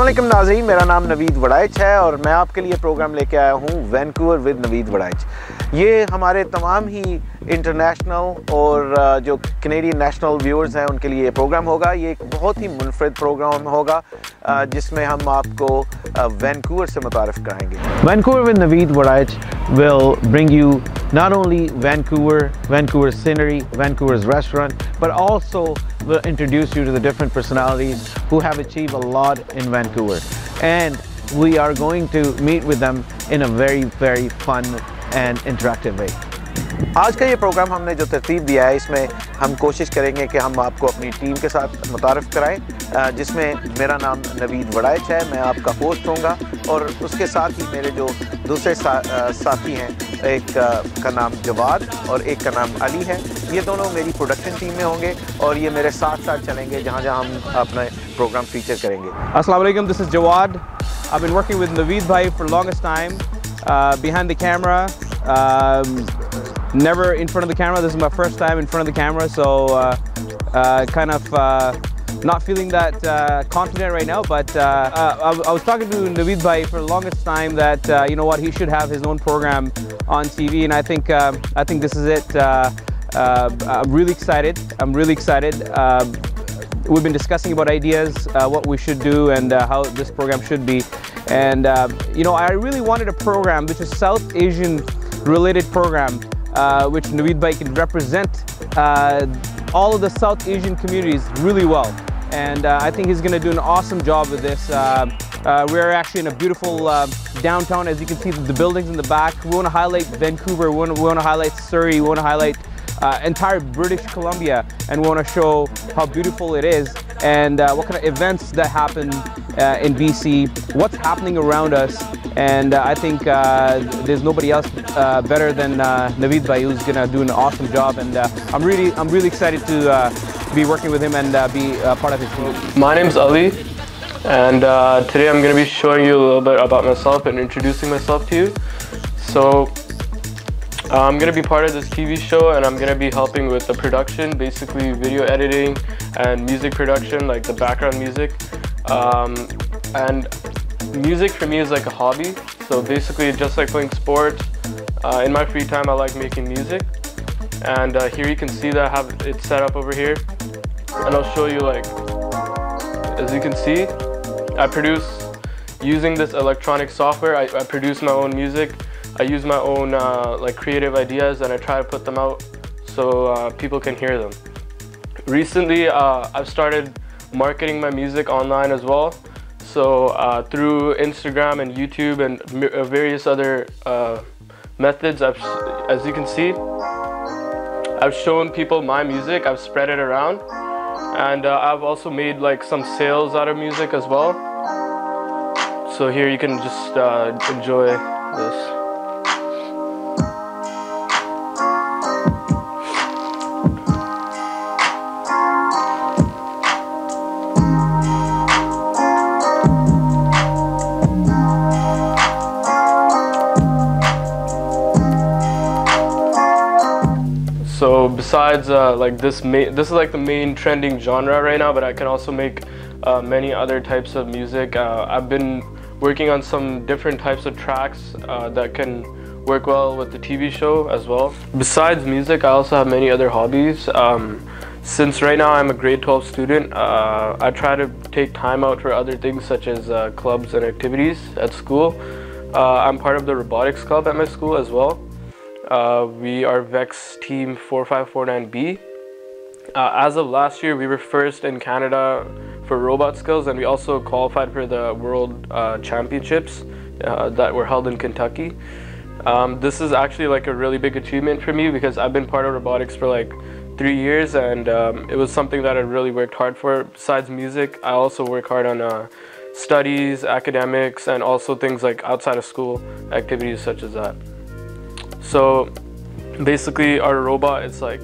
अस्सलामुअलैकुम नाज़रीन, मेरा नाम नवीद वड़ाइच है और मैं आपके लिए प्रोग्राम लेके आया हूँ वैंकूवर विद नवीद वड़ाइच। ये हमारे तमाम ही इंटरनेशनल और जो कैनेडियन नेशनल व्यूअर्स हैं उनके लिए ये प्रोग्राम होगा। ये एक बहुत ही मुनफरद प्रोग्राम होगा जिसमें हम आपको वैंकूवर से मुतारिफ कराएंगे। Vancouver with Naveed Waraich will bring you not only Vancouver's scenery, Vancouver's restaurant, but also will introduce you to the different personalities who have achieved a lot in Vancouver. And we are going to meet with them in a very, very fun and interactive way. आज का ये programme हमने जो तरतीब दिया है, इसमें हम कोशिश करेंगे कि हम आपको अपनी टीम के साथ मुतारिफ कराएं, जिसमें मेरा नाम नवीद वड़ाइच है, मैं आपका होस्ट होऊंगा और उसके साथ ही मेरे जो दूसरे साथी हैं, एक का नाम जवाद और एक का नाम अली है। ये दोनों मेरी प्रोडक्शन टीम में होंगे और ये मेरे साथ साथ चलेंगे जहाँ जहाँ हम अपना प्रोग्राम फीचर करेंगे। Assalamu alaikum, this is JAWAD. I've been working with Naveed bhai for longest time, behind the camera. Never in front of the camera. This is my first time in front of the camera, so kind of not feeling that confident right now. But I was talking to Naveed bhai for the longest time that you know what, he should have his own program on TV, and I think this is it. I'm really excited. We've been discussing about ideas, what we should do, and how this program should be. And you know, I really wanted a program which is South Asian related program. Which Naveed bhai can represent all of the South Asian communities really well, and I think he's going to do an awesome job with this. We're actually in a beautiful downtown, as you can see the buildings in the back. We want to highlight Vancouver, we want to highlight Surrey, we want to highlight entire British Columbia, and we want to show how beautiful it is and what kind of events that happen in BC, what's happening around us. And I think there's nobody else better than Naveed bhai, who's gonna do an awesome job. And I'm really excited to be working with him and be part of his team. My name's Ali, and today I'm gonna be showing you a little bit about myself and introducing myself to you. So I'm gonna be part of this TV show, and I'm gonna be helping with the production, basically video editing and music production, like the background music. And music for me is like a hobby, so basically just like playing sports, in my free time I like making music. And here you can see that I have it set up over here, and I'll show you, like, as you can see, I produce using this electronic software. I produce my own music. I use my own like creative ideas, and I try to put them out so people can hear them. Recently I've started marketing my music online as well. So through Instagram and YouTube and various other methods, as you can see, I've shown people my music, I've spread it around, and I've also made like some sales out of music as well. So here you can just enjoy this. So besides like this is like the main trending genre right now, but I can also make many other types of music. I've been working on some different types of tracks that can work well with the TV show as well. Besides music, I also have many other hobbies. Since right now I'm a grade 12 student, I try to take time out for other things such as clubs and activities at school. I'm part of the robotics club at my school as well. We are VEX team 4549B. As of last year, we were first in Canada for robot skills, and we also qualified for the World Championships that were held in Kentucky. This is actually like a really big achievement for me because I've been part of robotics for like 3 years, and it was something that I really worked hard for. Besides music, I also work hard on studies, academics, and also things like outside of school activities such as that. So basically our robot, it's like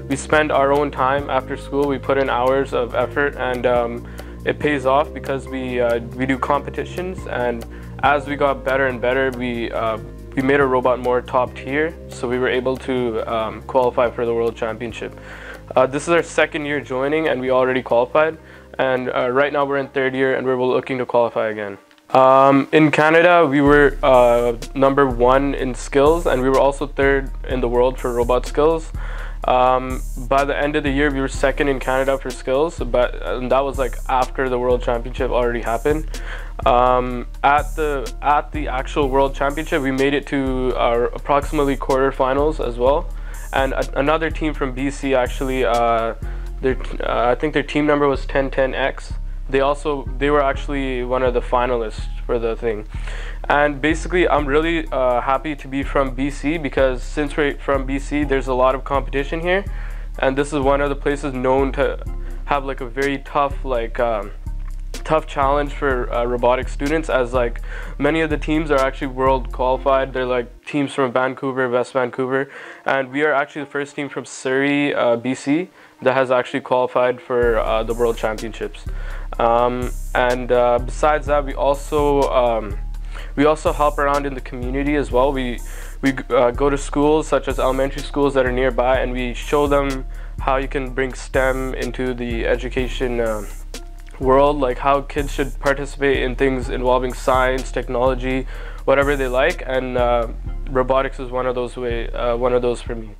we spend our own time after school, we put in hours of effort, and it pays off because we do competitions, and as we got better and better, we made our robot more top tier, so we were able to qualify for the World Championship. This is our second year joining, and we already qualified. and right now we're in 3rd year and we're looking to qualify again. In Canada, we were #1 in skills, and we were also 3rd in the world for robot skills. By the end of the year, we were 2nd in Canada for skills, and that was like after the World Championship already happened. At the actual World Championship, we made it to approximately quarterfinals as well. And another team from BC actually, I think their team number was 1010X. They were actually one of the finalists for the thing. And basically, I'm really happy to be from BC, because since we're from BC, there's a lot of competition here, and this is one of the places known to have like a very tough tough challenge for robotics students, as like many of the teams are actually world qualified. They're like teams from Vancouver, West Vancouver, and we are actually the first team from Surrey, BC, that has actually qualified for the World Championships. Besides that, we also help around in the community as well. We go to schools such as elementary schools that are nearby, and we show them how you can bring STEM into the education world, like how kids should participate in things involving science, technology, whatever they like, and robotics is one of those for me.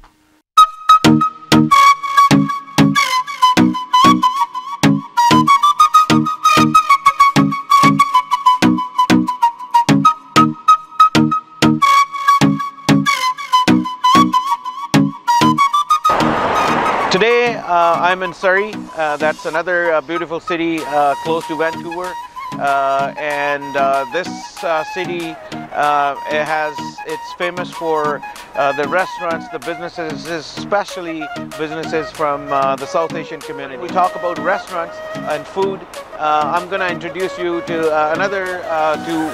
Today I'm in Surrey. That's another beautiful city close to Vancouver, and this city it's famous for the restaurants, the businesses, especially businesses from the South Asian community. We talk about restaurants and food. I'm going to introduce you to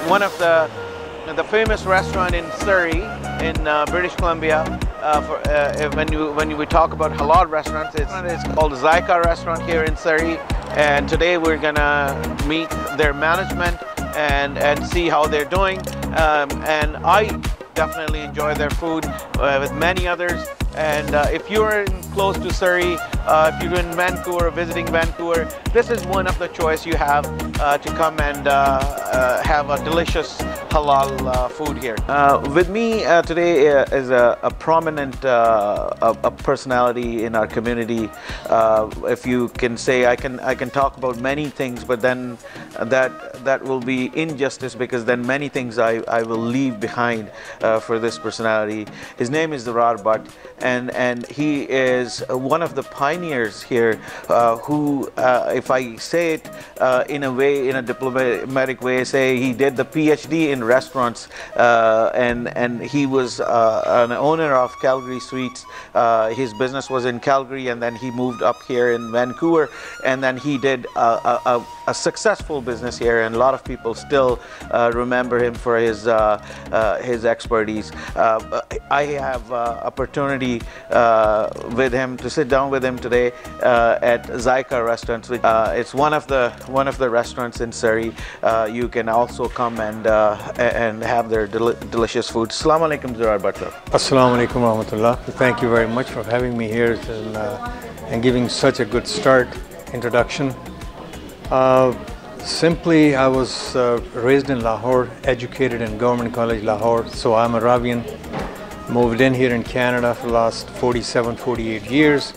one of the famous restaurant in Surrey, in British Columbia. When we talk about halal restaurants, it's called Zaika Restaurant here in Surrey, and today we're gonna meet their management and see how they're doing. And I definitely enjoy their food with many others. And if you're close to Surrey, if you're in Vancouver, visiting Vancouver, this is one of the choice you have to come and have a delicious halal food here. With me today is a prominent personality in our community. If you can say, I can talk about many things, but then that will be injustice, because then many things I will leave behind for this personality. His name is Zarar Butt, and he is one of the pioneers here who, if I say it in a diplomatic way, say he did the PhD in restaurants, and he was an owner of Calgary Sweets. His business was in Calgary, and then he moved up here in Vancouver, and then he did a successful business here, and a lot of people still remember him for his expertise. I have opportunity with him to sit down with him today at Zaika Restaurants. It's one of the restaurants in Surrey. You can also come and have their delicious food. Assalamu alaikum, Zarar Butt Sahib. Assalamu alaikum warahmatullah. Thank you very much for having me here and giving such a good introduction. Simply, I was raised in Lahore, educated in Government College Lahore, so I'm Arabian. Moved in here in Canada for the last 48 years,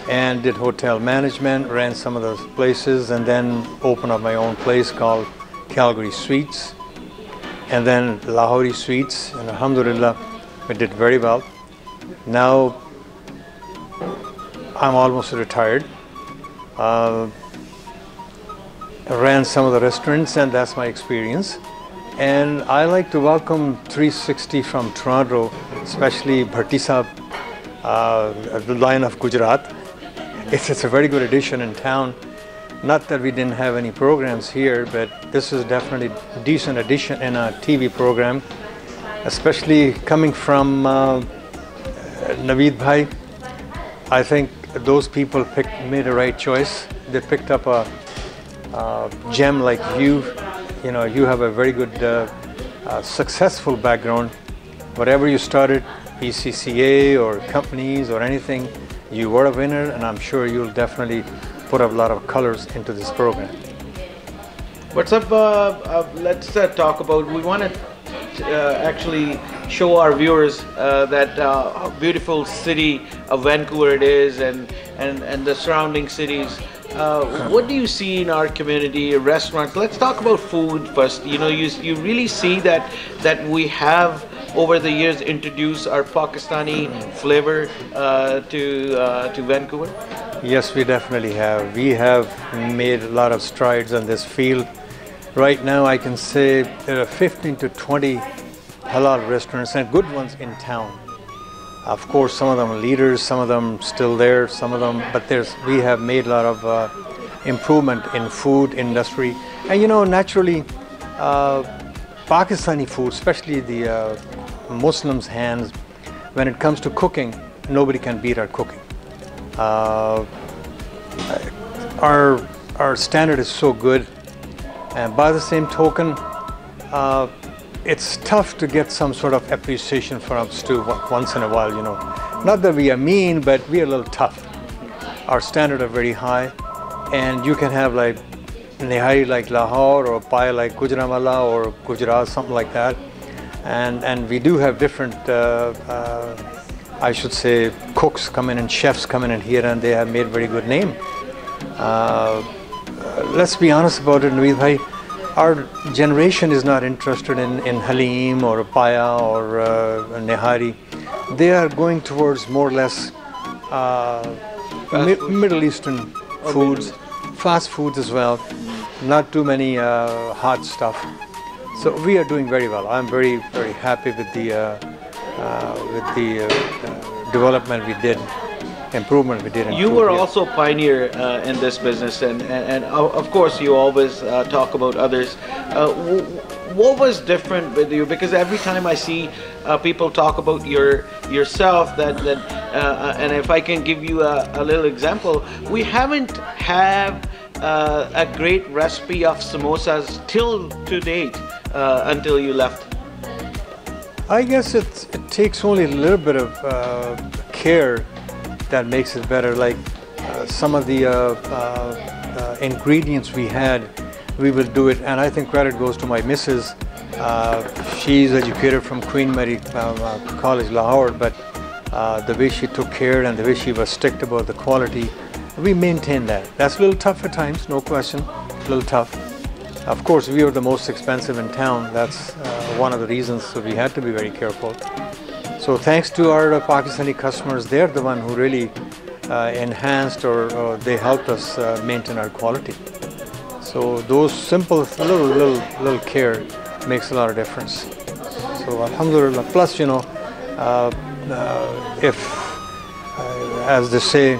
and did hotel management, ran some of those places, and then opened up my own place called Calgary Sweets, and then Lahori Sweets, and alhamdulillah, we did very well. Now, I'm almost retired. I ran some of the restaurants, and that's my experience. And I like to welcome 360 from Toronto, especially Bharti Sahib, the Lion of Gujarat. It's a very good addition in town. Not that we didn't have any programs here, but this is definitely a decent addition in a TV program, especially coming from Naveed Bhai. I think those people made the right choice. They picked up a gem like you. You know, you have a very good, successful background. Whatever you started, PCCA or companies or anything, you were a winner, and I'm sure you'll definitely put a lot of colors into this program. What's up? Let's talk about. We want to actually show our viewers that how beautiful city of Vancouver it is, and the surrounding cities. What do you see in our community, restaurants? Let's talk about food first. You know, you really see that we have over the years introduced our Pakistani flavor to Vancouver. Yes, we definitely have. We have made a lot of strides on this field. Right now, I can say there are 15 to 20 halal restaurants, and good ones in town. Of course, some of them are leaders, some of them still there, some of them, but we have made a lot of improvement in food industry. And you know, naturally, Pakistani food, especially the Muslims' hands, when it comes to cooking, nobody can beat our cooking. Our standard is so good, and by the same token, it's tough to get some sort of appreciation from us too once in a while, you know. Not that we are mean, but we are a little tough. Our standards are very high, and you can have like nihari like Lahore, or pie like Gujranwala or Gujarat, something like that. And we do have different, I should say, cooks come in and chefs come in here, and they have made very good name. Let's be honest about it, Naveed bhai. Our generation is not interested in Halim or Paya or Nehari. They are going towards more or less Middle Eastern foods, fast foods as well, not too many hot stuff. So we are doing very well. I'm very, very happy with the development we did. Improvement we did. You were also pioneer in this business, and of course you always talk about others. What was different with you? Because every time I see people talk about yourself, and if I can give you a little example, we haven't had a great recipe of samosas till to date until you left. I guess it takes only a little bit of care that makes it better. Like some of the ingredients we had, we will do it, and I think credit goes to my missus. She's educated from Queen Mary College, Lahore, but the way she took care and the way she was strict about the quality, we maintain that. That's a little tough at times, no question, a little tough. Of course, we were the most expensive in town. That's one of the reasons, so we had to be very careful. So thanks to our Pakistani customers, they're the one who really enhanced or they helped us maintain our quality. So those simple little care makes a lot of difference. So alhamdulillah. Plus, you know, if as they say,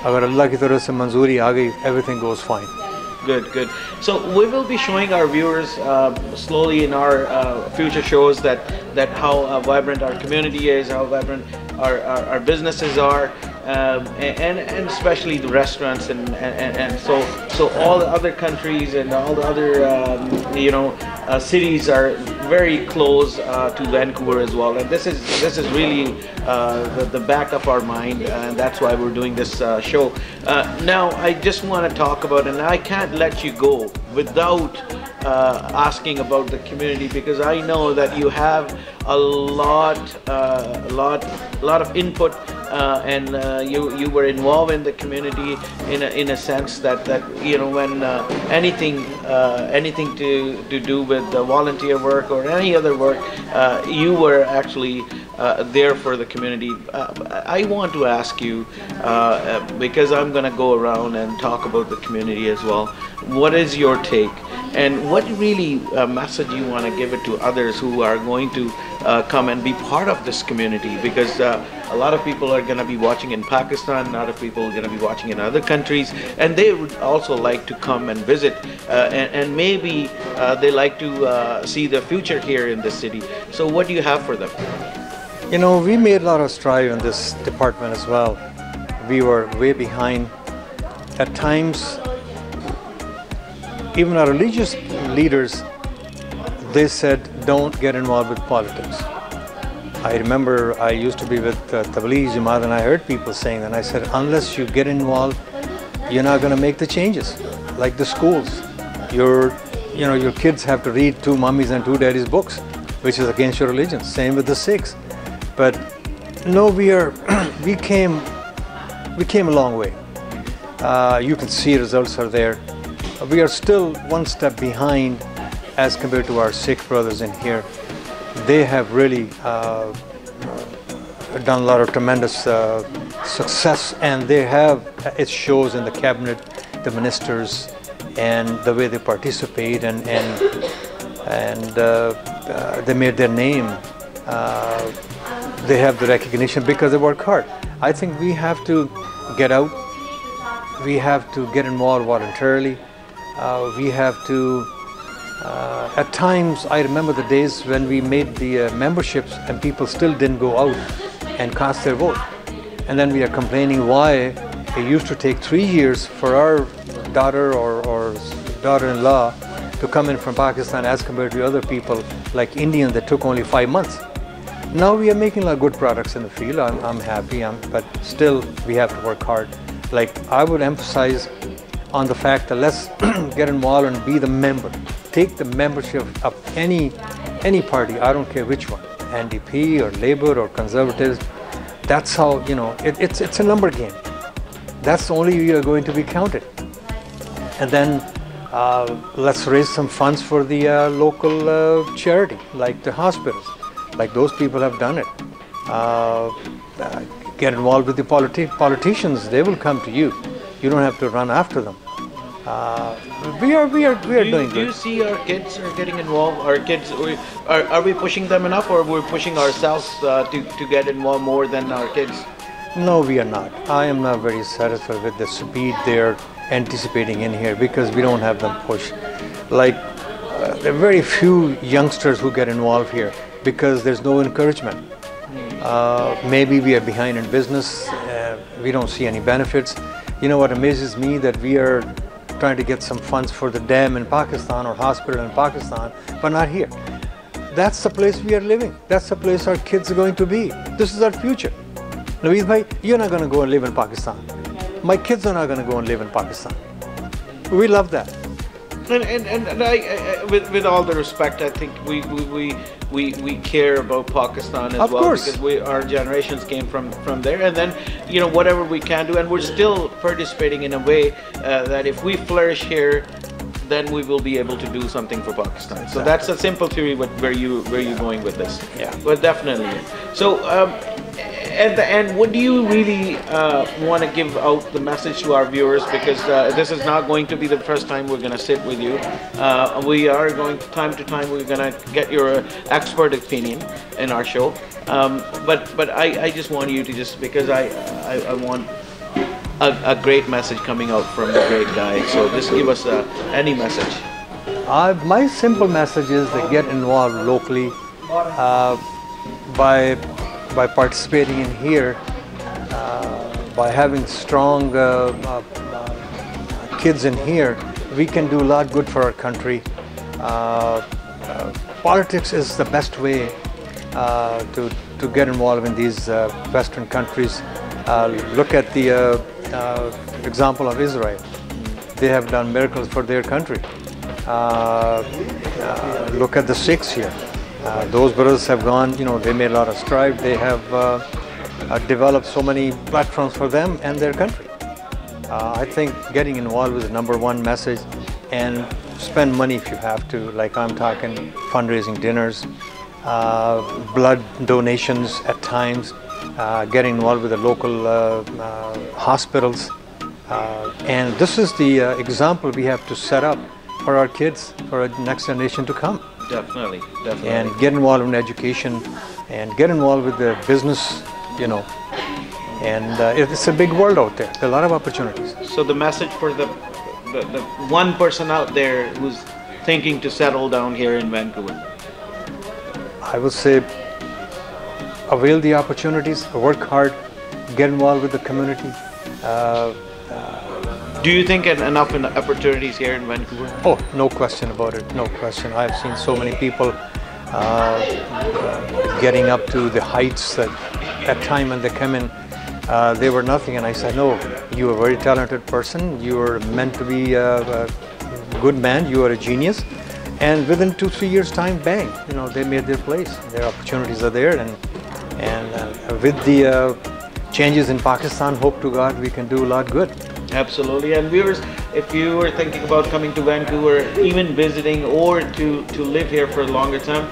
agar Allah ki taraf se manzoori aa gayi, everything goes fine. Good. So we will be showing our viewers slowly in our future shows that how vibrant our community is, how vibrant our businesses are, and especially the restaurants and so all the other countries and all the other cities are very close to Vancouver as well, and this is really the back of our mind, and that's why we're doing this show. Now I just want to talk about, and I can't let you go without asking about the community, because I know that you have a lot of input, and you were involved in the community in a sense that you know, when anything to do with the volunteer work or any other work, you were actually there for the community. I want to ask you, because I'm going to go around and talk about the community as well, what is your take, and what really message you want to give it to others who are going to come and be part of this community? Because a lot of people are going to be watching in Pakistan, a lot of people are going to be watching in other countries, and they would also like to come and visit, and maybe they like to see the future here in this city. So what do you have for them? You know, we made a lot of strive in this department as well. We were way behind. At times, even our religious leaders, they said, don't get involved with politics. I remember I used to be with Tabligh Jamaat, and I heard people saying that, and I said, unless you get involved, you're not going to make the changes. Like the schools, your kids have to read 2 mummies and 2 daddies books, which is against your religion. Same with the Sikhs. But no, we came a long way. You can see results are there. We are still one step behind as compared to our Sikh brothers in here. They have really done a lot of tremendous success, and it shows in the cabinet, the ministers, and the way they participate, and they made their name. They have the recognition because they work hard. I think we have to get out. We have to get involved voluntarily. We have to, at times, I remember the days when we made the memberships and people still didn't go out and cast their vote. And then we are complaining why it used to take 3 years for our daughter or daughter-in-law to come in from Pakistan as compared to other people like Indians that took only 5 months. Now we are making a lot of good products in the field. I'm happy, but still we have to work hard. Like I would emphasize on the fact that let's get involved and be the member. Take the membership of any party, I don't care which one, NDP or Labour or Conservatives. That's how, it's a number game. That's the only way you are going to be counted. And then let's raise some funds for the local charity, like the hospitals. Like those people have done it. Get involved with the politicians. They will come to you. You don't have to run after them. We are doing good. Do you see our kids are getting involved? Our kids, are we pushing them enough, or we're pushing ourselves to get involved more than our kids? No, we are not. I am not very satisfied with the speed they're anticipating in here because we don't have them push. Like there are very few youngsters who get involved here because there's no encouragement. Maybe we are behind in business. We don't see any benefits. You know what amazes me, that we are trying to get some funds for the dam in Pakistan or hospital in Pakistan, but not here. That's the place we are living. That's the place our kids are going to be. This is our future. Naveed bhai, you're not going to go and live in Pakistan. My kids are not going to go and live in Pakistan. We love that. And I, with all the respect, I think we care about Pakistan as well, because our generations came from there, and then whatever we can do, and we're still participating in a way that if we flourish here, then we will be able to do something for Pakistan. Exactly. So that's a simple theory. Where you going with this? Yeah. But definitely. So. At the end, what do you really want to give out the message to our viewers? Because this is not going to be the first time we're going to sit with you. We are going time to time. We're going to get your expert opinion in our show. But I just want you to because I want a great message coming out from the great guy. So just give us any message. My simple message is to get involved locally by participating in here, by having strong kids in here. We can do a lot good for our country. Politics is the best way to get involved in these Western countries. Look at the example of Israel. They have done miracles for their country. Look at the Sikhs here. Those brothers have gone, they made a lot of strides. They have developed so many platforms for them and their country. I think getting involved is the #1 message, and spend money if you have to. Like I'm talking fundraising dinners, blood donations at times, getting involved with the local hospitals. And this is the example we have to set up for our kids, for the next generation to come. Definitely. And get involved in education and get involved with the business, and it's a big world out there. There are a lot of opportunities. So the message for the one person out there who's thinking to settle down here in Vancouver? I would say avail the opportunities, work hard, get involved with the community. Do you think enough opportunities here in Vancouver? Oh, no question about it, no question. I've seen so many people getting up to the heights that at time when they come in, They were nothing, and I said, no, you're a very talented person. You're meant to be a good man. You are a genius. And within 2-3 years' time, bang, you know, they made their place. Their opportunities are there, and with the changes in Pakistan, hope to God we can do a lot good. Absolutely. And viewers, if you were thinking about coming to Vancouver, even visiting or to live here for a longer time,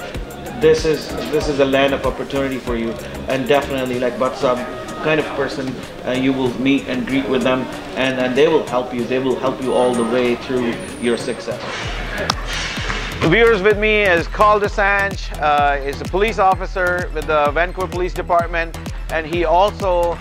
this is a land of opportunity for you. And definitely, like Butt Sahib kind of person, you will meet and greet with them, and they will help you. They will help you all the way through your success. Viewers, with me is Dosanjh. Is a police officer with the Vancouver Police Department, and he also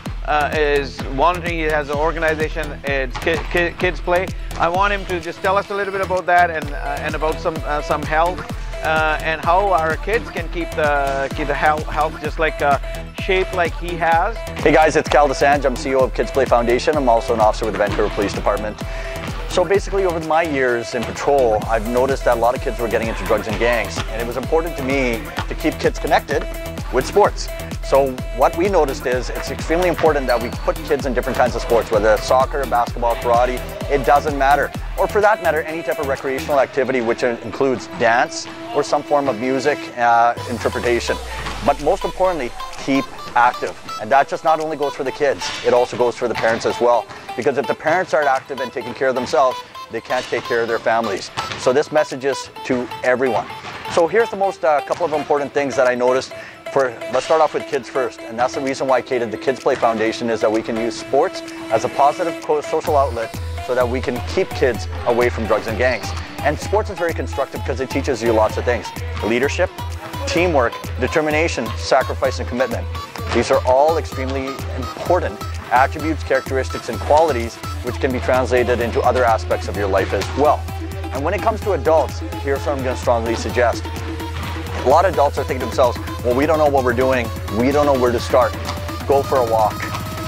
is volunteering. He has an organization, it's Kids Play. I want him to just tell us a little bit about that and about some health and how our kids can keep the health just like shape like he has. Hey guys, it's Dosanjh. I'm CEO of Kids Play Foundation. I'm also an officer with the Vancouver Police Department. So basically, over my years in patrol, I've noticed that a lot of kids were getting into drugs and gangs, and it was important to me to keep kids connected with sports. So what we noticed is it's extremely important that we put kids in different kinds of sports, whether it's soccer, basketball, karate, it doesn't matter. Or for that matter, any type of recreational activity which includes dance or some form of music, interpretation. But most importantly, keep active. And that just not only goes for the kids, it also goes for the parents as well. Because if the parents aren't active and taking care of themselves, they can't take care of their families. So this message is to everyone. So here's the most couple of important things that I noticed. Let's start off with kids first, and that's the reason why I created the Kids Play Foundation, is that we can use sports as a positive social outlet so that we can keep kids away from drugs and gangs. And sports is very constructive because it teaches you lots of things: leadership, teamwork, determination, sacrifice, and commitment. These are all extremely important attributes, characteristics, and qualities which can be translated into other aspects of your life as well. And when it comes to adults, here's what I'm going to strongly suggest. A lot of adults are thinking to themselves, well, we don't know what we're doing. We don't know where to start. Go for a walk.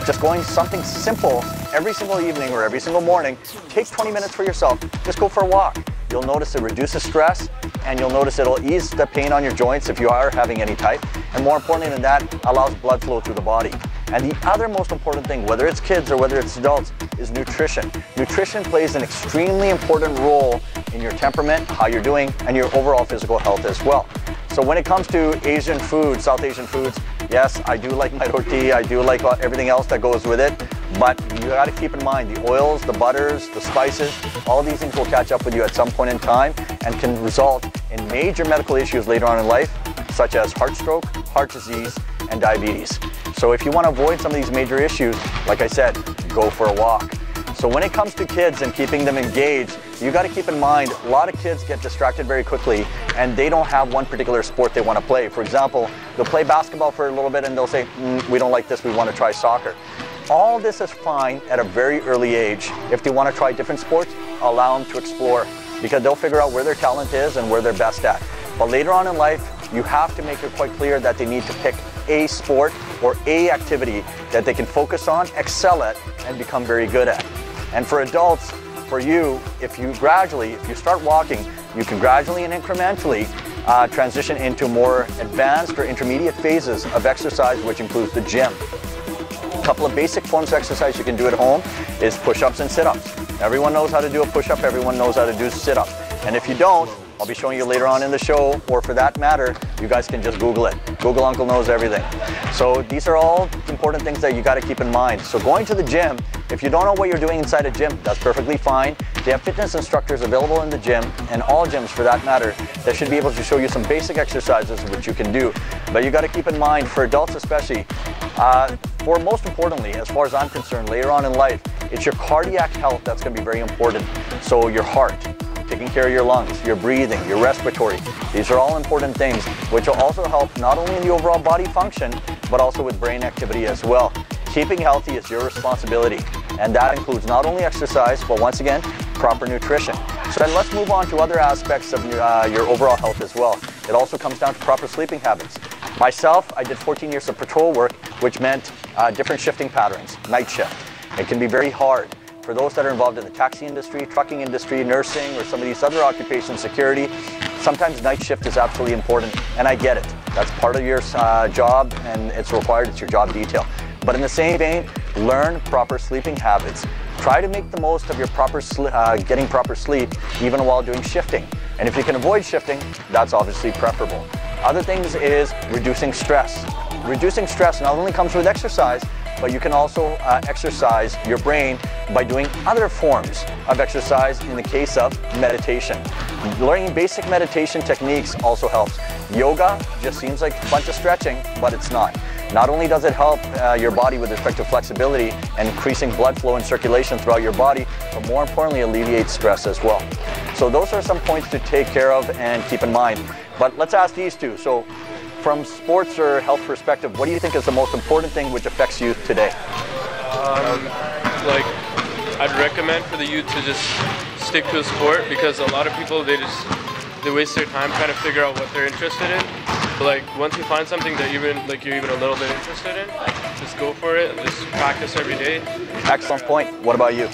Just going something simple every single evening or every single morning. Take 20 minutes for yourself. Just go for a walk. You'll notice it reduces stress, and you'll notice it'll ease the pain on your joints if you are having any type. And more importantly than that, allows blood flow through the body. And the other most important thing, whether it's kids or whether it's adults, is nutrition. Nutrition plays an extremely important role in your temperament, how you're doing, and your overall physical health as well. So when it comes to Asian food, South Asian foods, yes, I do like my roti, I do like everything else that goes with it, but you gotta keep in mind the oils, the butters, the spices, all these things will catch up with you at some point in time and can result in major medical issues later on in life, such as heart stroke, heart disease, and diabetes. So if you want to avoid some of these major issues, like I said, go for a walk. So when it comes to kids and keeping them engaged, you got to keep in mind, a lot of kids get distracted very quickly and they don't have one particular sport they want to play. For example, they'll play basketball for a little bit and they'll say, we don't like this, we want to try soccer. All this is fine at a very early age. If they want to try different sports, allow them to explore, because they'll figure out where their talent is and where they're best at. But later on in life, you have to make it quite clear that they need to pick a sport or a activity that they can focus on, excel at, and become very good at. And for adults, for you, if you start walking, you can gradually and incrementally transition into more advanced or intermediate phases of exercise, which includes the gym. A couple of basic forms of exercise you can do at home is push-ups and sit-ups. Everyone knows how to do a push-up, everyone knows how to do a sit-up. And if you don't, I'll be showing you later on in the show, or for that matter, you guys can just Google it. Google Uncle knows everything. So these are all important things that you got to keep in mind. So going to the gym, if you don't know what you're doing inside a gym, that's perfectly fine. They have fitness instructors available in the gym, and all gyms for that matter, that should be able to show you some basic exercises which you can do. But you got to keep in mind, for adults especially, or most importantly, as far as I'm concerned, later on in life, it's your cardiac health that's going to be very important. So your heart, taking care of your lungs, your breathing, your respiratory. These are all important things which will also help not only in the overall body function, but also with brain activity as well. Keeping healthy is your responsibility, and that includes not only exercise, but once again, proper nutrition. So then let's move on to other aspects of your overall health as well. It also comes down to proper sleeping habits. Myself, I did 14 years of patrol work, which meant different shifting patterns, night shift. It can be very hard. For those that are involved in the taxi industry, trucking industry, nursing, or some of these other occupations, security, sometimes night shift is absolutely important, and I get it. That's part of your job, and it's required, it's your job detail. But in the same vein, learn proper sleeping habits. Try to make the most of your getting proper sleep even while doing shifting. And if you can avoid shifting, that's obviously preferable. Other things is reducing stress. Reducing stress not only comes with exercise, but you can also exercise your brain by doing other forms of exercise in the case of meditation. Learning basic meditation techniques also helps. Yoga just seems like a bunch of stretching, but it's not. Not only does it help your body with respect to flexibility and increasing blood flow and circulation throughout your body, but more importantly, alleviates stress as well. So those are some points to take care of and keep in mind. But let's ask these two. So from sports or health perspective, what do you think is the most important thing which affects youth today? Like, I'd recommend for the youth to just stick to a sport, because a lot of people, they waste their time trying to figure out what they're interested in. But like, once you find something that you're even a little bit interested in, just go for it and just practice every day. Excellent point. What about you?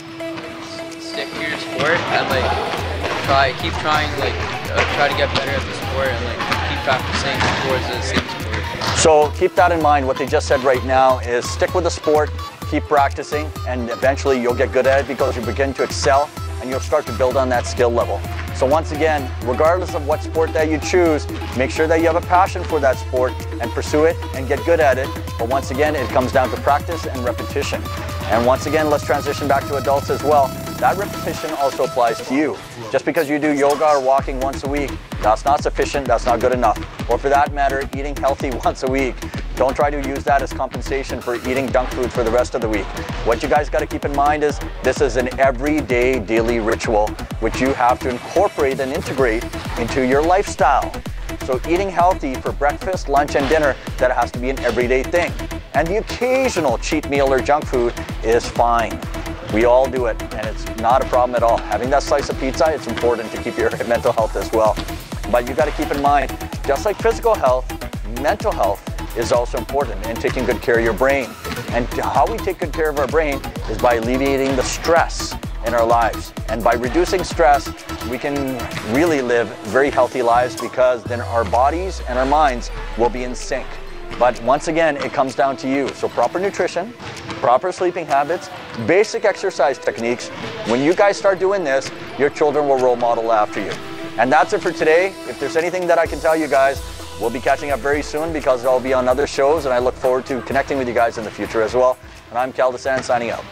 Stick to your sport and like keep trying, try to get better at the sport and like keep practicing towards the same sport. So keep that in mind. What they just said right now is stick with the sport, keep practicing, and eventually you'll get good at it because you begin to excel and you'll start to build on that skill level. So once again, regardless of what sport that you choose, make sure that you have a passion for that sport and pursue it and get good at it. But once again, it comes down to practice and repetition. And once again, let's transition back to adults as well. That repetition also applies to you. Just because you do yoga or walking once a week, that's not sufficient, that's not good enough. Or for that matter, eating healthy once a week. Don't try to use that as compensation for eating junk food for the rest of the week. What you guys got to keep in mind is this is an everyday, daily ritual which you have to incorporate and integrate into your lifestyle. So eating healthy for breakfast, lunch, and dinner, that has to be an everyday thing. And the occasional cheat meal or junk food is fine. We all do it, and it's not a problem at all. Having that slice of pizza, it's important to keep your mental health as well. But you got to keep in mind, just like physical health, mental health is also important, and taking good care of your brain. And how we take good care of our brain is by alleviating the stress in our lives. And by reducing stress, we can really live very healthy lives, because then our bodies and our minds will be in sync. But once again, it comes down to you. So proper nutrition, proper sleeping habits, basic exercise techniques. When you guys start doing this, your children will role model after you. And that's it for today. If there's anything that I can tell you guys, we'll be catching up very soon, because I'll be on other shows, and I look forward to connecting with you guys in the future as well. And I'm Dosanjh signing out.